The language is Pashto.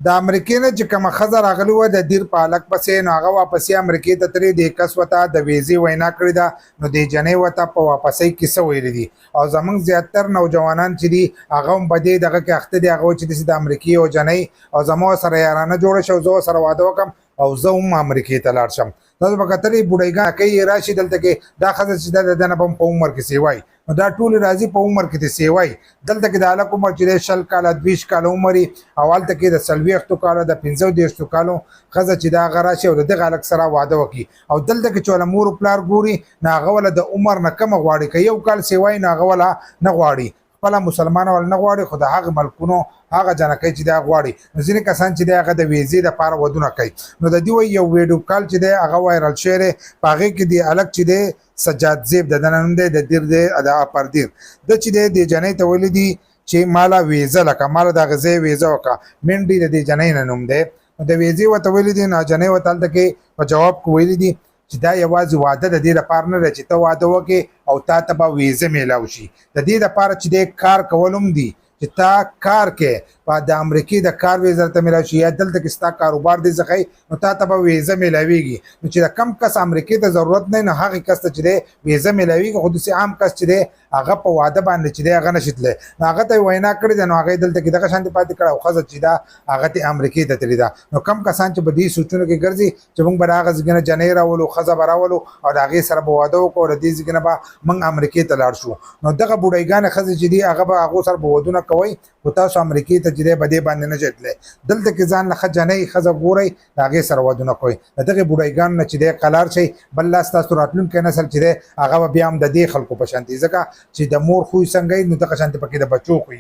د امریکې نه چې کومه ښځه راغلې وه د دیر په هلک پسې نو هغه واپسې امریکې ته تللې دې کس ورته د ویزې وینا کړې ده نو دې جنۍ ورته په واپسۍ کې څه ویلي دي او زموږ زیاتر نوجوانان چې دي هغه هم په دې دغه کې اخته دي هغه وایي چې داسې د امریکې یو جنۍ او زما ورسره یارانه جوړه شوه زه ورسره واده وکړم او زه هم امریکې ته لاړ شم تاسو به کتلې بوډۍ کوي راشي دلته کې دا ښځه چې ده د ده نه به هم په عمر کې سیوای نو دا ټول راځي په عمر کې د سیوای دلته کې د هلک عمر چې دی 20 کاله 20 کاله عمر وي او هلته کې د 40 کالو د 35 کالو ښځه چې دا هغه راشي او د دغه هلک سره واده وکړي او دلته کې چې وله مور پلار ګوري نو هغه وله د عمر نه کمه غواړي که یو کال سیوای نو هغه وله نه غواړي خپله مسلمانه ول نه غواړي خو د هغه ملکونو هغه جنکۍ چې دی غواړي نو ځینې کسان چې دی هغه د ویزې دپاره ودونه کوي نو د دې وایي یو ویډیو کال چې دی هغه وایرل شوی دی په هغې کې د هلک چې دی سجاد زیب د ده نوم دی د دیر دی د اپردیر ده چې دی دې جنۍ ته ویلي دي چې ماله ویزه لکه ماله د هغه ځای ویزه وکړه منډي د دې جنۍ نه نوم دی نو د ویزې ورته ویلي دي نو جنۍ ورته هلته کې په جواب کې ویلي دي چې دا یوازې واده د دې لپاره نه دی چې ته واده وکړې او تا ته به ویزه میلاو شي د دې لپاره چې دی کار کول هم دي چې تا کار کې په د امریکې د کار ویزه ته میلاو شي یا دلته کې ستا کاروبار دی ځخی نو تا ته به ویزه میلاویږي نو چې د کم کس امریکې ته ضرورت نه نو هغې کس ته چې دی ویزه میلاویږي خو داسې عام کس چې دی هغه په واده باندې چې دی هغه نشي تللی نو هغه ته یې وینا کړې ده نو هغې دلته کې دغه شانتې پاتې کړه او ښځه چې ده هغه ترې امریکې ته تللې ده نو کم کسان چې په دې سوچونو کې ګرځي چې موږ به د هغه ځای نه جنۍ راولو ښځه به راولو او د هغې سره به واده وکړو او د دې ځای نه به موږ امریکې ته لاړ شو نو دغه بوډۍ ښځې چې دي هغه به هغو سره به ودونه کوئ خو تاسو امریکې ته چې دی په دې باندې نه شئ تللی دلته کې ځان له ښه جنۍ ښځه ګورئ د هغې سره ودونه کوئ د دغې بوډۍ نه چې دی قلار شئ بل لاس ستاسو راتلونکی نسل چې دی هغه به بیا هم د دې خلکو په شانتې ځکه چې د مور خوی څنګه وي نو دغه شانتې پکې د بچو خوی